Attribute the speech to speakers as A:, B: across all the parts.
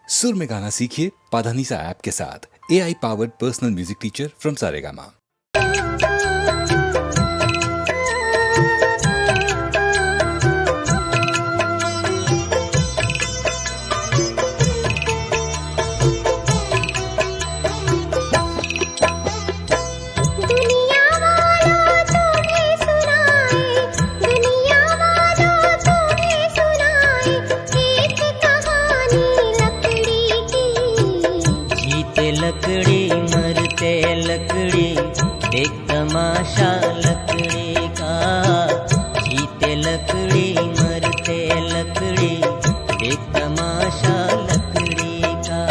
A: सुर में गाना सीखिए पाधानीसा ऐप के साथ। AI powered personal music teacher from Saregama.
B: लकड़ी मरते लकड़ी देख तमाशा लकड़ी का। जीते लकड़ी मरते लकड़ी देख तमाशा लकड़ी का।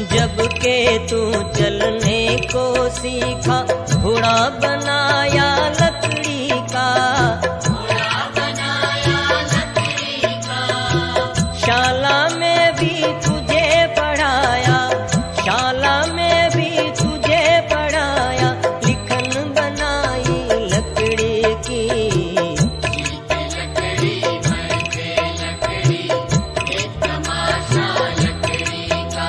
B: जब के तू चलने को सीखा घोड़ा बनाया लकड़ी का। घोड़ा बनाया लकड़ी का। शाला में भी तुझे पढ़ाया, शाला में भी तुझे पढ़ाया। लिखन बनाई लकड़ी की। जीते लकड़ी मरते लकड़ी एक तमाशा लकड़ी का।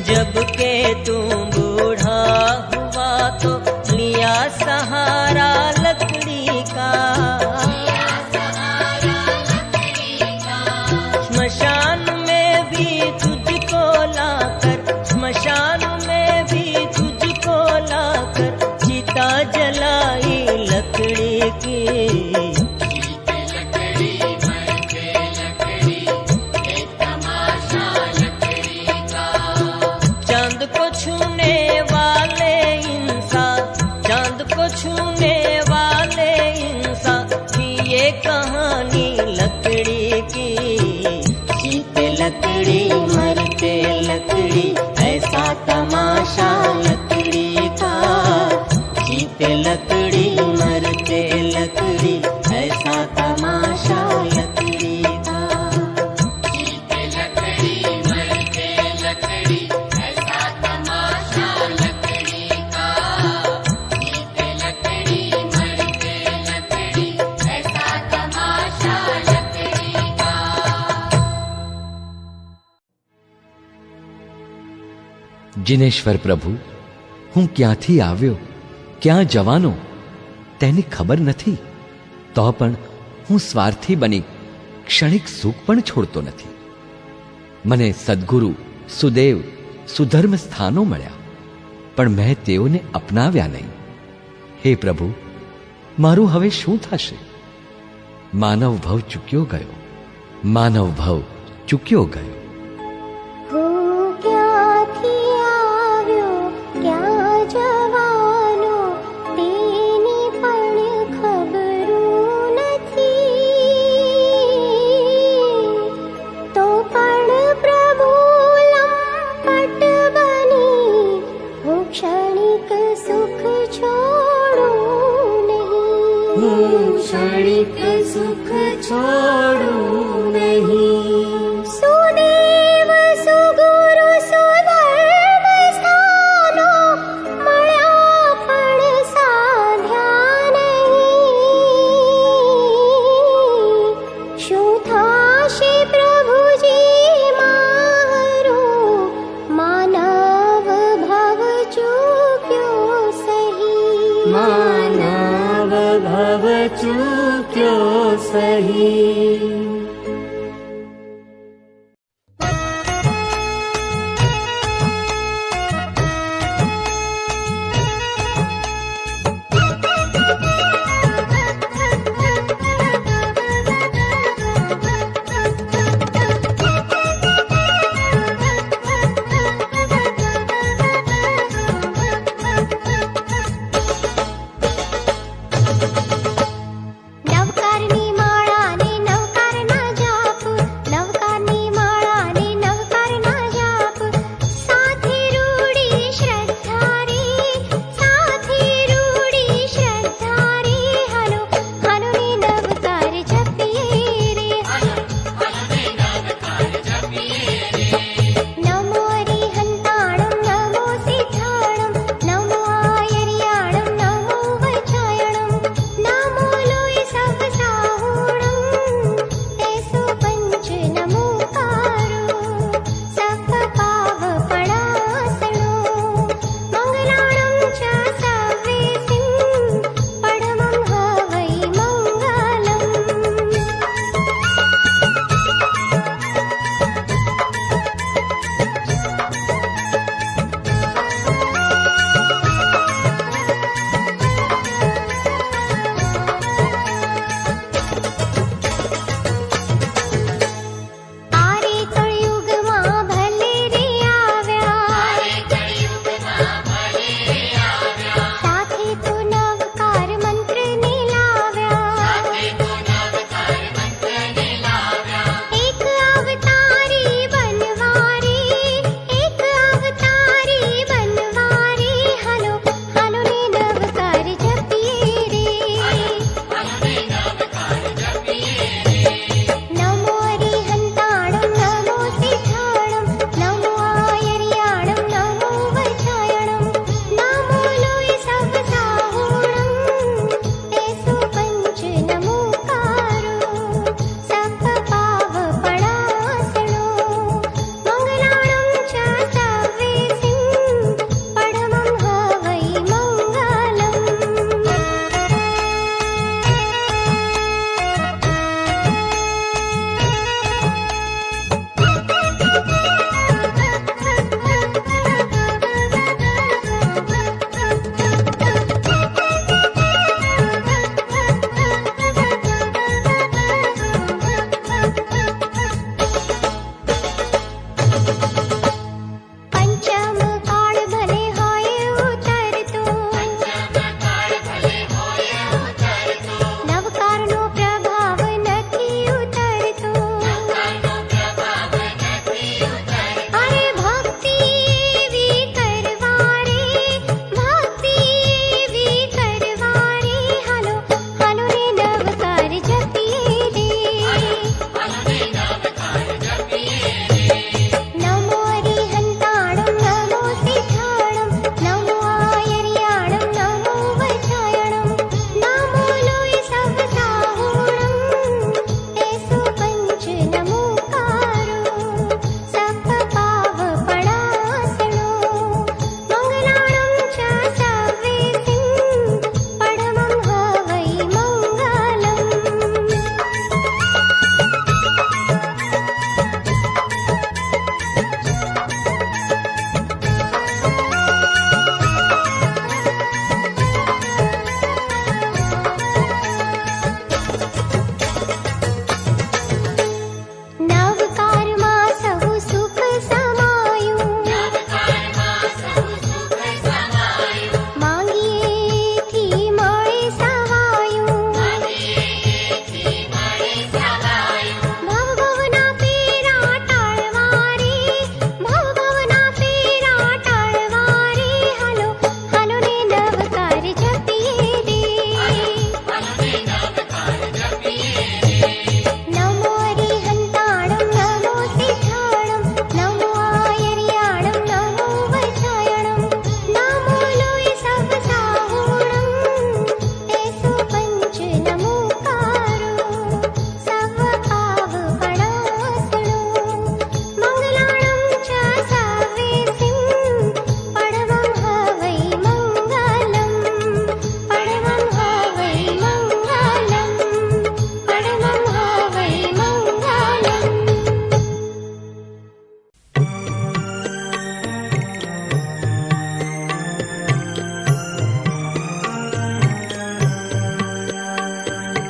B: जब के तू बूढ़ा हुआ तो लिया सहारा लकड़ी का। स्मशान में भी तुझको लाकर, स्मशान में भी तुझको लाकर चिता जलाई लकड़ी की। छूने वाले इंसान की ये कहानी लकड़ी की। जीते लकड़ी मरते लकड़ी ऐसा तमाशा लकड़ी का। जीते लकड़ी मरते लकड़ी ऐसा तमाशा लकड़ी का। जीते लकड़ी मरते लकड़ी ऐसा तमाशा लकड़ी का।
C: जिनेश्वर प्रभु હું ક્યાંથી આવ્યો, ક્યાં જવાનો તેની ખબર નથી, તો પણ હું સ્વાર્થી બની ક્ષણિક સુખ પણ છોડતો નથી. મને સદ્ગુરુ, સુદેવ, સુધર્મ સ્થાનો મળ્યા, પણ મેં તેઓને અપનાવ્યા નહીં. હે પ્રભુ, મારું હવે શું થશે? માનવ ભવ ચૂક્યો ગયો, માનવ ભવ ચૂક્યો ગયો.
D: क्षणिक सुख छोड़ू नहीं। सुदेव सुगुरु सुधर्म स्थानो મળ્યા પણ સાધ્યા નહીં। શું થાશે પ્રભુજી મારો માનવ ભવ ચૂક્યો સહી। માનવ ભવ ચૂક્યો સહી। નવકારની માળા ને નવકાર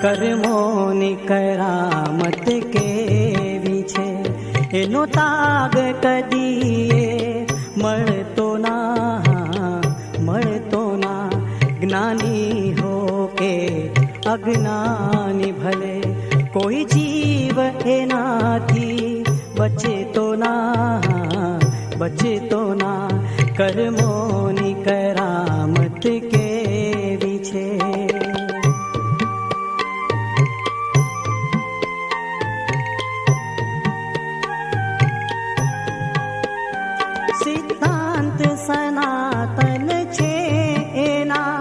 E: કર્મોની કરામત કેવી છે, એનો તાગ કદીએ મળતો ના. જ્ઞાની હો કે અજ્ઞાની ભલે, કોઈ જીવ એનાથી બચતો ના. કર્મોની કરામત કેવી છે. સિદ્ધાંત સનાતન છે એના,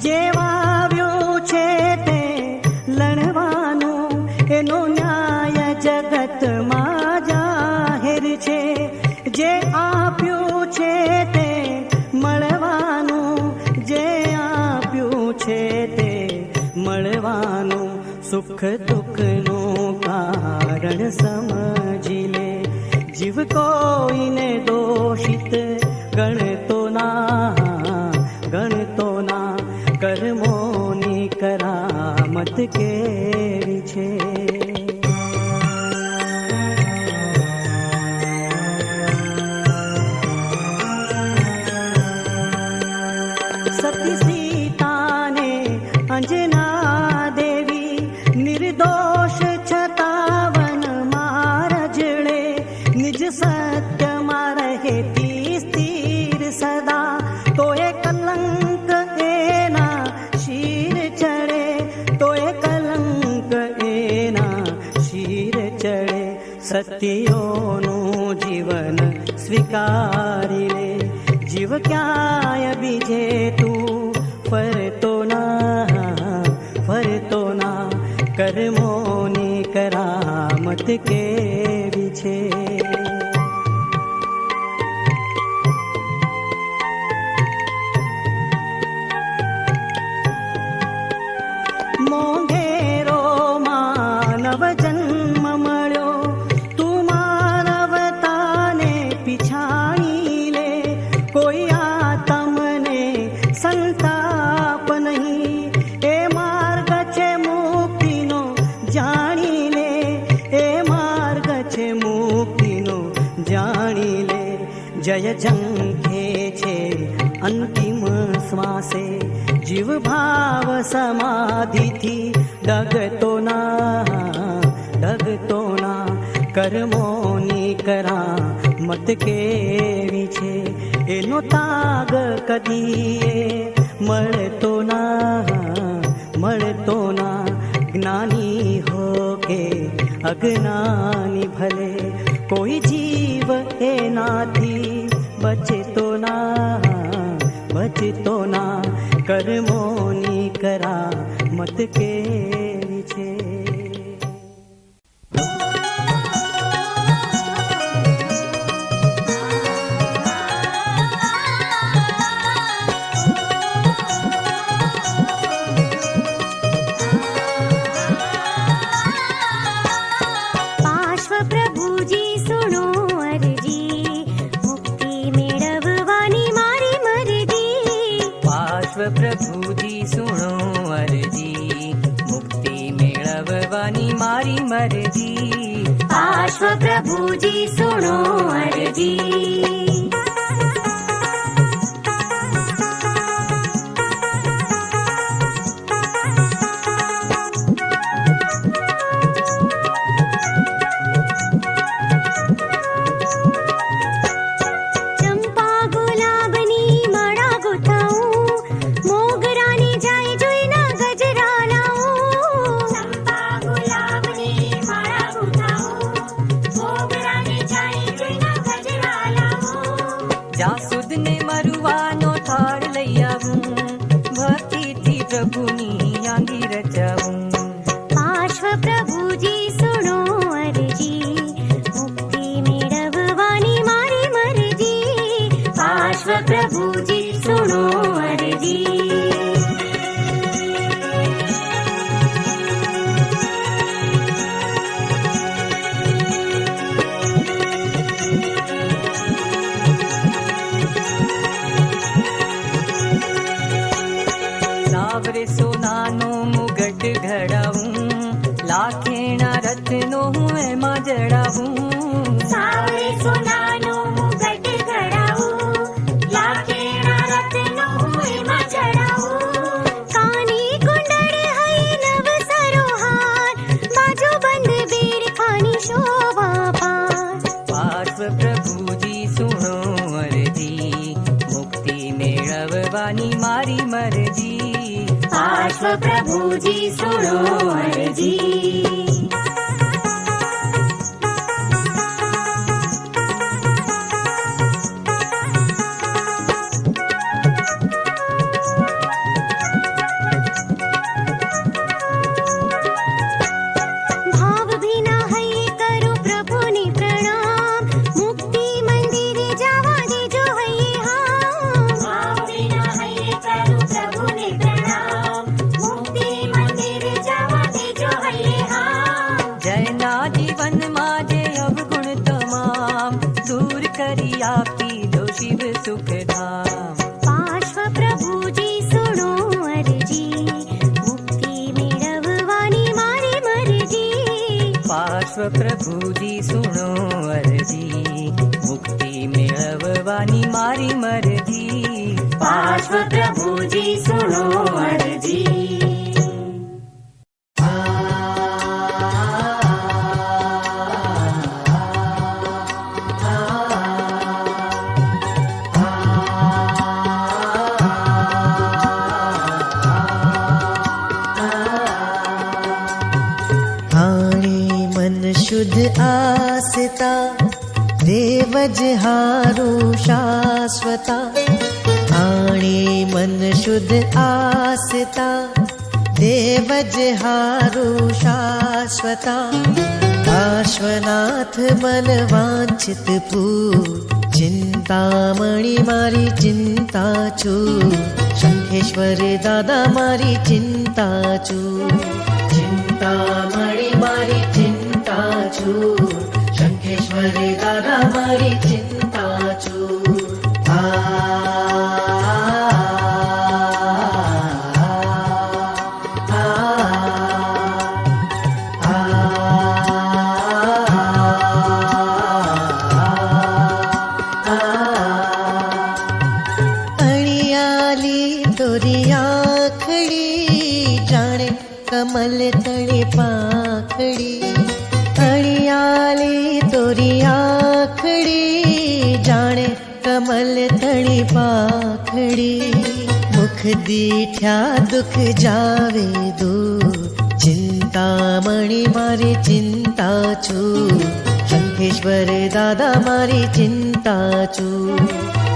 E: જે વાવ્યું છે તે લણવાનું, એનો ન્યાય જગતમાં જાહેર છે. જે આપ્યું છે તે મળવાનું, જે આપ્યું છે તે મળવાનું. સુખ દુઃખનું કારણ સમજી લે, જીવ કોઈને દોષિત ગણતો ના. કર્મોની કરામત કેવી છે. સતી સીતાને અંજના દેવી નિર્દોષ છતાં વનમાં રજળે, નિજ સત્યમાં રહેતી સ્થિર સદા, તો એ કલંક એના શિર ચડે, તો એ કલંક એના શિર ચડે. સતીઓનું જીવન સ્વીકારી લે, જીવ ક્યાંય બીજે તું ફરતો ના. કર્મોની કરામત કેવી છે. મોંઘેરો માનવ જન્મ મળ્યો, તું માનવતાને પીછાણી લે. કોઈ આ તમને સંતાપ નહીં, એ માર્ગ છે મુક્તિનો જાણી લે. એ માર્ગ છે મુક્તિનો જાણી લે. જય ઝંખે છે અંતિમ શ્વાસે, જીવ ભાવ સમાધિથી ડગતો ના. કર્મોની કરામત કેવી છે, એનો તાગ કદીએ મળતો ના. જ્ઞાની હો કે અજ્ઞાની ભલે, કોઈ જીવ એનાથી બચતો ના. કર્મોની કરામત કેવી છે.
F: પ્રભુજી સુણો અરજી, મુક્તિ મેળવવાની મારી મરજી.
D: પાર્શ્વ પ્રભુજી સુણો અરજી.
F: પ્રભુની આંગી રચાવું.
D: પાર્શ્વ પ્રભુજી સુણો અરજી, મુક્તિ મેળવવાની મારી મરજી. પાર્શ્વ પ્રભુજી સુણો અરજી.
F: સાવરે સોનાનો મુગટ ઘડાવું,
D: पार्श्व प्रभु जी सुनो अर्जी। भाव बिना है करो प्रभु ने प्रणाम, मुक्ति मंदिर जावा दे जो है हाँ। भाव बिना है करो प्रभु ने प्रणाम, मुक्ति मंदिर जावा दे जो है हाँ।
F: जयना जीवन माजे अवगुण तमाम, दूर करी आपी दो शिव सुख धाम।
D: पार्श्व प्रभु जी सुनो अर्जी, मुक्ति मेळववानी मारी मर्जी।
F: पार्श्व प्रभु जी सुनो अर्जी, मुक्ति मेळववानी मारी मर्जी।
D: पार्श्व प्रभु जी सुनो अर्जी।
G: हाणे मन शुद्ध आसता, देवज हारू शाश्वता। हाणे मन शुद्ध आसता, देवज हारू शाश्वता। पार्श्वनाथ मन वांछित पूर, चिंतामणि मारी चिंता चूर। शंखेश्वर दादा मारी चिंता चूर, चिंतामणि मारी चिंता चूर। शंखेश्वर दादा मारी चिंता चूर। अणियाली तोरी आखड़ी, जाने कमल तले पाखड़ी। अणियाली तोरी आखड़ी, जाने कमल तली पाखड़ी। मुख दीठ्या दुख जावे दूर, चिंतामणि मारी चिंता चूर। शंखेश्वर दादा मारी चिंता चूर,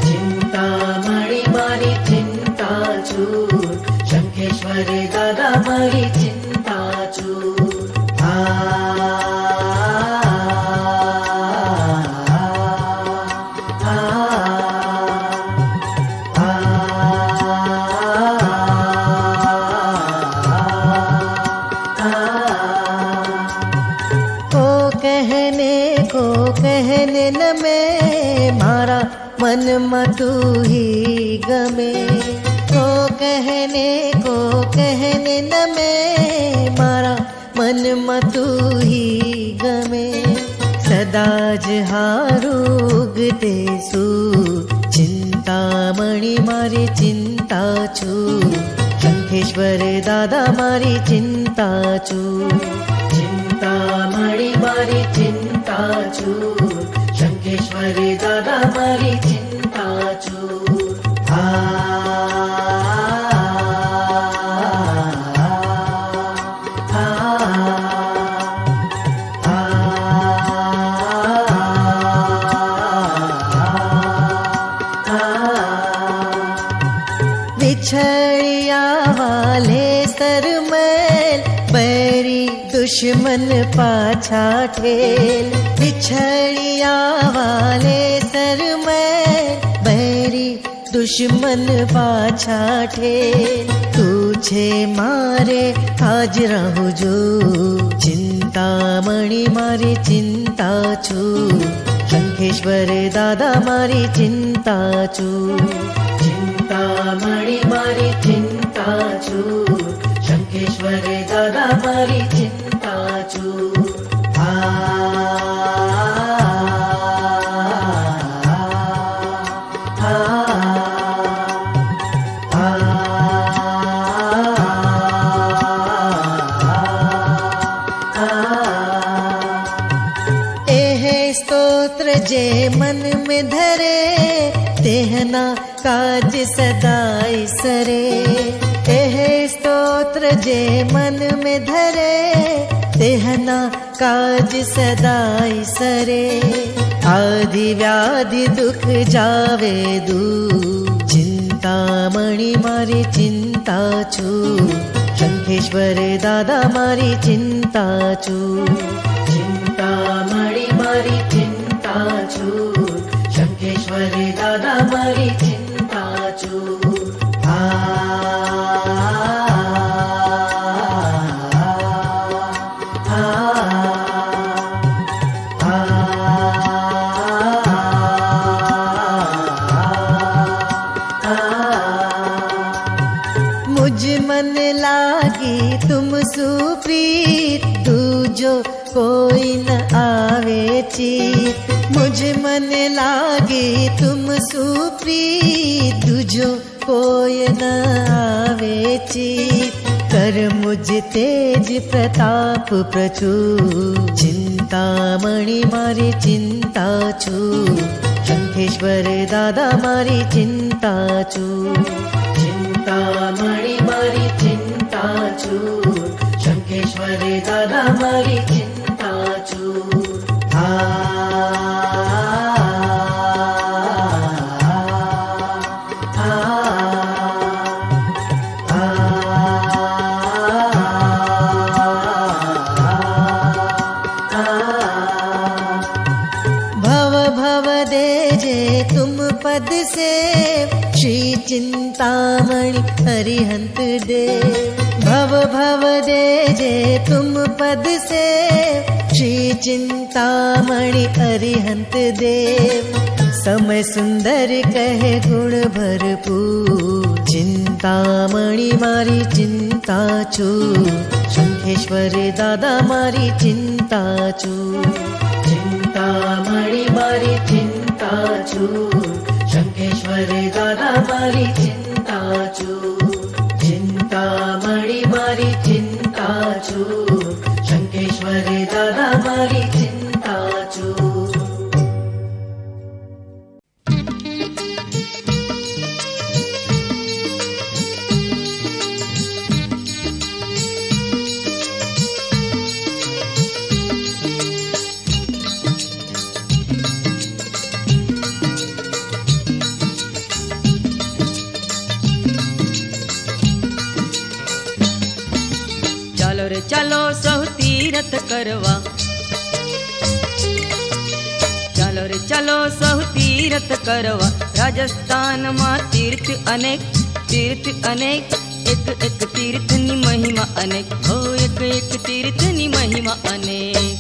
G: चिंतामणि मारी चिंता चूर। शंखेश्वर दादा मारी चिंता चूर। कहने न मैं, मारा मन मतू ही गमे। को कहने न मैं, मारा मन मतू ही गमे। सदा जहारू उगते सू, चिंतामणि मारी चिंता चूर। शंखेश्वर दादा मारी चिंता चूर, चिंतामणि मारी चिंता चूर। शंखेश्वर दादा मारी चिंता चूर। बिछड़िया वाले सर मैल, बैरी दुश्मन पाछा ठेल। बिछड़िया वाले सर में, बैरी दुश्मन पाछा ठेल। तुझे मारे आज रहू जो, चिंतामणि मारी चिंता चूर। शंखेश्वर दादा मारी चिंता चूर, चिंतामणि मारी चिंता चूर। शंखेश्वर दादा मारी चिंता चूर। स्तोत्र जे मन में धरे, तेहना काज सदाई सरे। एह स्तोत्र स्तोत्र जे मन में धरे, तेहना काज सदाई सरे। आदि व्याधि दुख जावे दूर, चिंतामणि मारी चिंता छू। शंखेश्वर दादा मारी चिंता छू, चिंतामणि मारी चिंता छू। शंखेश्वर दादा मारी चिंता छू। मुझ मन लागी तुम सुप्रीत, दूजो कोई न आवे चीत। मुझ मन लागी तुम सुप्रीत, दूजो कोई न आवे चीत। कर मुझ तेज प्रताप प्रचुर, चिंतामणि मारी चिंता छू। शंखेश्वर दादा मारी चिंता छू, चिंतामणि मारी चिंता छू। शंखेश्वर दादा मारी चिंता छू। भव भव देजे तुम पद से, श्री चिंतामणि हरिहंत दे। भव भव देजे तुम पद से, श्री चिंतामणि हरिहंत देव। समय सुंदर कहे गुण भरपूर, चिंतामणि मारी चिंता छू। शंखेश्वर दादा मारी चिंता छू, चिंतामणि मारी चिंता छू। शंखेश्वर दादा मारी चिंता छू, चिंतामणि मारी चिंता छू। शंखेश्वर दादा मारी चिंता छू।
B: ચાલો સૌ તીરથ કરવા, ચાલો રે ચાલો સૌ તીરથ કરવા। રાજસ્થાનમાં તીર્થ અનેક, તીર્થ અનેક, એક એક તીર્થની મહિમા અનેક, હો એક એક તીર્થની મહિમા અનેક।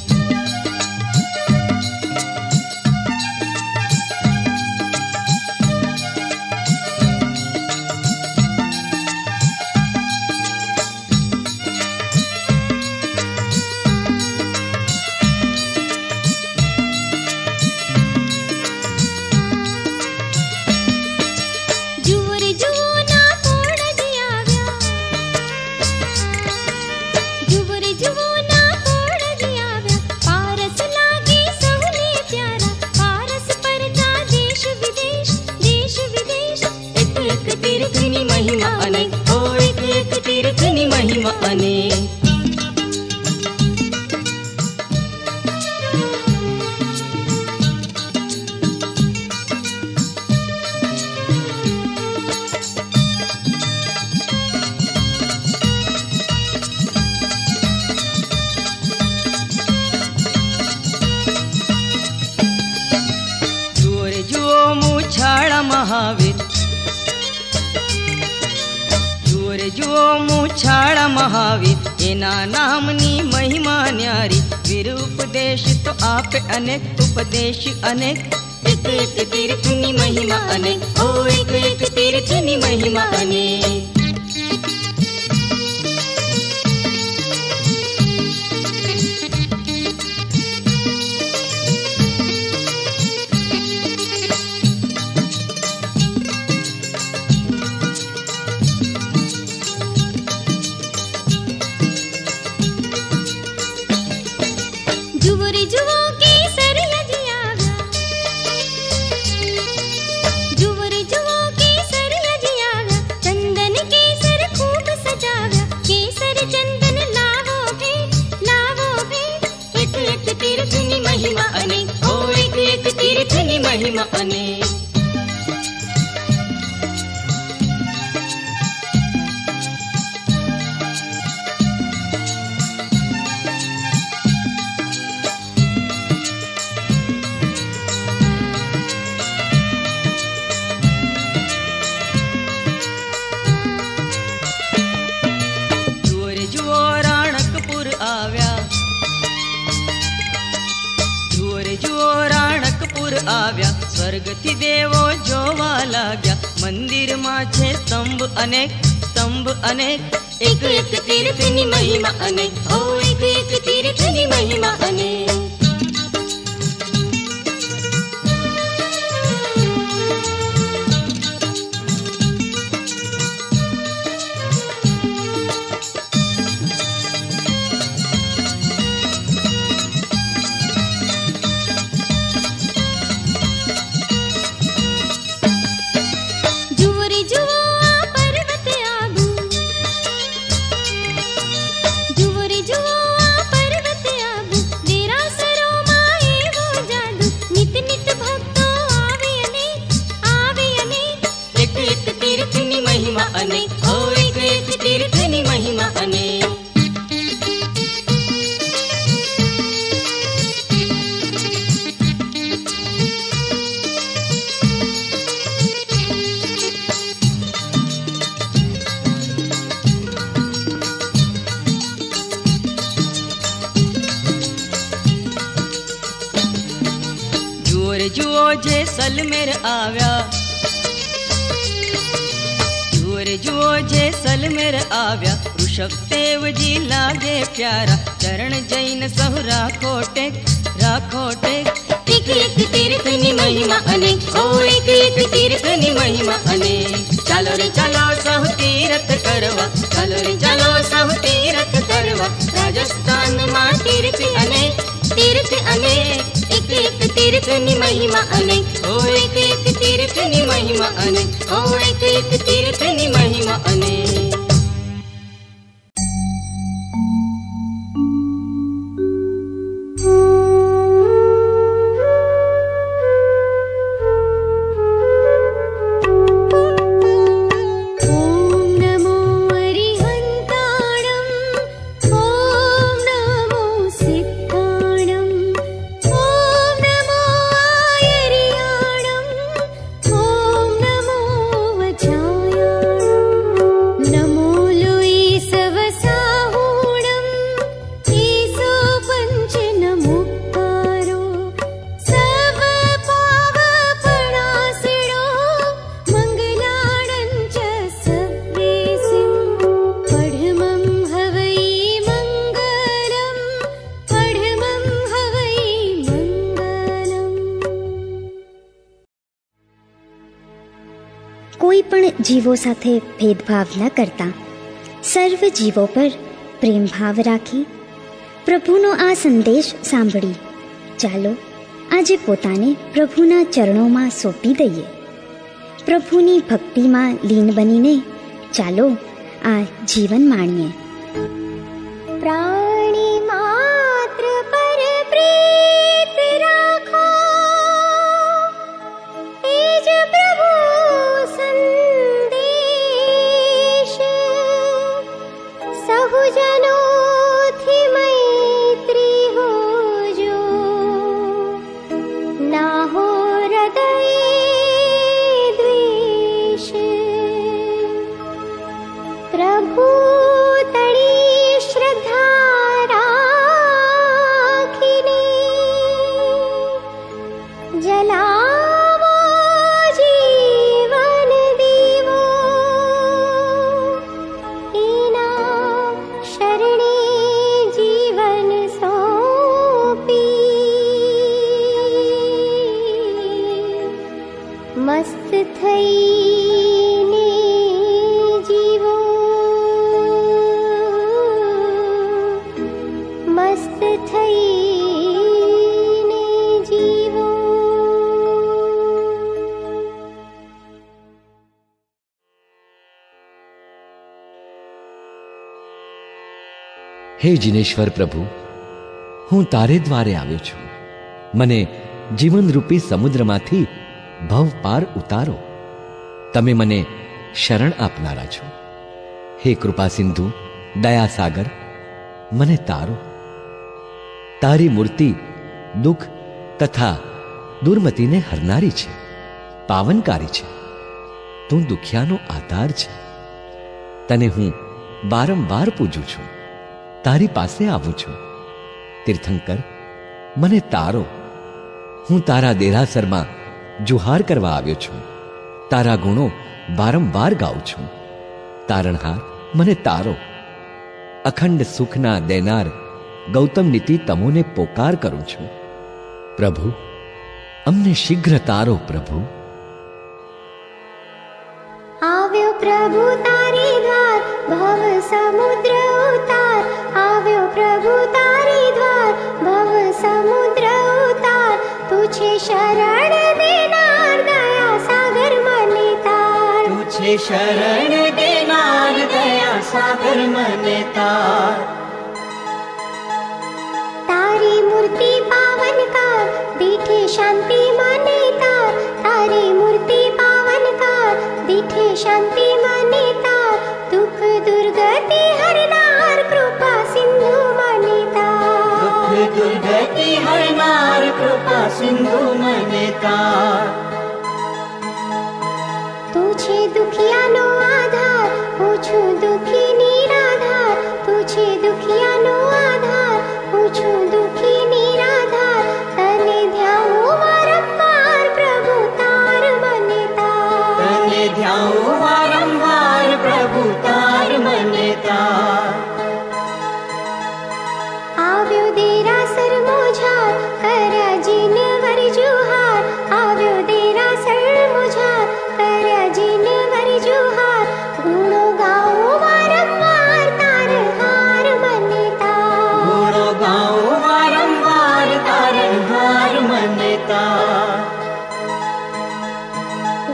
B: મહાવીર, જુઓ રે જુઓ મૂછાળા મહાવીર, એના નામની મહિમા ન્યારી। વીર ઉપદેશ તો આપે અનેક, ઉપદેશ અનેક, એક એક તીર્થની મહિમા અનેક, ઓ એક એક તીર્થની મહિમા અનેક।
D: चंद
B: સ્વર્ગથી દેવો જોવા લાગ્યા. મંદિરમાં છે સ્તંભ અનેક, સ્તંભ અનેક. એક એક તીર્થની મહિમા અનેક, હો એક એક તીર્થની મહિમા અનેક.
D: જુઓ રે જુઓ આ પર્વત આબુ, જુઓ રે જુઓ આ પર્વત આબુ. દેરાસરોમાં એવો જાદુ, નિત નિત ભક્તો આવે અનેક, આવે અનેક.
B: એક એક તીર્થની મહિમા અનેક, હો એક એક તીર્થની મહિમા અનેક. જુઓ રે જુઓ જેસલમેર આવ્યા, જુઓ રે જુઓ જેસલમેર આવ્યા. ઋષભદેવજી લાગે પ્યારા, ચરણ જૈન સહુ રાખો ટેક, રાખો ટેક. એક એક તીર્થની મહિમા અનેક, હો એક એક તીર્થની મહિમા અનેક. ચાલો રે ચાલો સહુ તીર્થ કરવા, ચાલો રે ચાલો સહુ તીર્થ કરવા. રાજસ્થાનમાં તીર્થ અનેક, તીર્થ અનેક. એક એક તીર્થની મહિમા અનેક, હો એક એક તીર્થની મહિમા અનેક, હો એક એક તીર્થની મહિમા અનેક.
D: ઓમ નમો અરિહંતાણં, ઓમ નમો સિદ્ધાણં, ઓમ નમો આયર્યાણં, ઓમ નમો વજ્રાયાણં. નમો લોય સવસાહૂણં, ઈસો પંચનમુક્તારો. સવ પાવપણાસિણો, મંગલાણં ચ સવ્યેસિં. પઢમં હવૈ મંગલં, પઢમં હવૈ મંગલમ.
H: કોઈ પણ જીવો સાથે ભેદભાવ ન કરતા સર્વ જીવો પર પ્રેમ ભાવ રાખી પ્રભુનો આ સંદેશ સાંભળી ચાલો આજે પોતાને પ્રભુના ચરણોમાં સોંપી દઈએ. પ્રભુની ભક્તિમાં લીન બનીને ચાલો આ જીવન માણીએ.
D: પ્રાણી માત્ર પર પ્રીત રાખો, એ જ પ્રભુ સંદેશ. સહુજનોથી મૈત્રી હોજો, ના હો હૃદયે દ્વેષ. પ્રભુ તળી શ્રદ્ધા રાખીને જલાવો જીવન દીવો. એના શરણે જીવન સોંપી મસ્ત થઈને જીવો, મસ્ત થઈને જીવો.
C: હે જિનેશ્વર પ્રભુ, હું તારે દ્વારે આવ્યો છું. મને જીવનરૂપી સમુદ્રમાંથી ભવ પાર ઉતારો. તમે મને શરણ આપનારા છો. હે કૃપા સિંધુ, દયાસાગર, મને તારો. તારી મૂર્તિ દુઃખ તથા દુર્મતિને હરનારી છે, પાવનકારી છે. તું દુખિયાનો આધાર છે. તને હું વારંવાર પૂજું છું, તારી પાસે આવું છું. તીર્થંકર, મને તારો. હું તારા દેરાસરમાં જુહાર કરવા આવ્યો છું. તારા ગુણો વારંવાર ગાઉં છું. તારણહાર મને તારો, અખંડ સુખના દેનાર ગૌતમ નીતિ તમોને પોકાર કરું છું. પ્રભુ, અમને શીઘ્ર તારો પ્રભુ.
D: આવ્યો પ્રભુ તારી દ્વાર, ભવ સમુદ્ર ઉતાર. આવ્યો પ્રભુ તારી દ્વાર, ભવ સમુદ્ર ઉતાર. તું છે શરણ દેનાર, દયા સાગર મને તાર.
E: તું છે શરણ દેનાર, દયા સાગર મને તાર.
D: તારી મૂર્તિ પાવનકાર, દીઠે શાંતિ મને તાર. તારી મૂર્તિ પાવનકાર, દીઠે શાંતિ મને તાર. દુઃખ દુર્ગતિ હરનાર, કૃપા સિંધુ મને તાર.
E: દુઃખ દુર્ગતિ હરનાર, કૃપા સિંધુ મને તાર.
D: તું છે દુખિયાનો આધાર, હું છું દુખી નિરાધાર. તું છે દુખિયાનો આધાર, હું છું દુખી નિરાધાર. તને ધ્યાવું વારંવાર, પ્રભુ તાર મને તાર.
E: તને ધ્યાવું વારંવાર, પ્રભુ તાર મને તાર.
D: આવ્યો દેરાસર મોજાર, કર્યા જીનવર જુહાર. આવ્યો દેરાસર મોજાર, કર્યા જીનવર જુહાર. ગુણો ગાઉં વારંવાર, તારણહાર મને તાર.
E: ગુણો ગાઉં વારંવાર, તારણહાર મને તાર.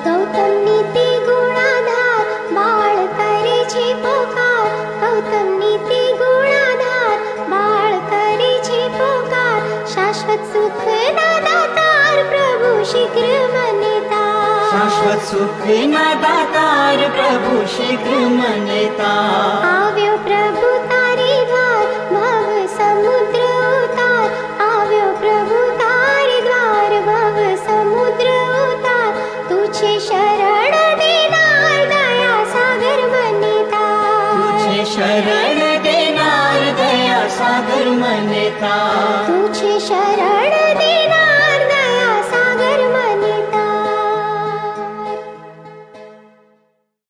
D: ગૌતમ નીતિ ગુણાધાર, બાળ કરે છે પોકાર. ગૌતમ નીતિ ગુણાધાર, બાળ કરે છે પોકાર. શાશ્વત સુખ ના દાતાર, પ્રભુ શીઘ્ર મને તાર.
E: શાશ્વત સુખ ના દાતાર, પ્રભુ શીઘ્ર મને તાર.
D: આવ્યો પ્રભુ તારી દ્વાર, ભવ સમુદ્ર ઉતાર. આવ્યો પ્રભુ તારી દ્વાર, ભવ સમુદ્ર ઉતાર. તું છે શરણ દેનાર, દયા સાગર મને તાર.
E: તું છે શરણ દેનાર, દયા સાગર મને તાર.
D: તું છે શરણ દેનાર,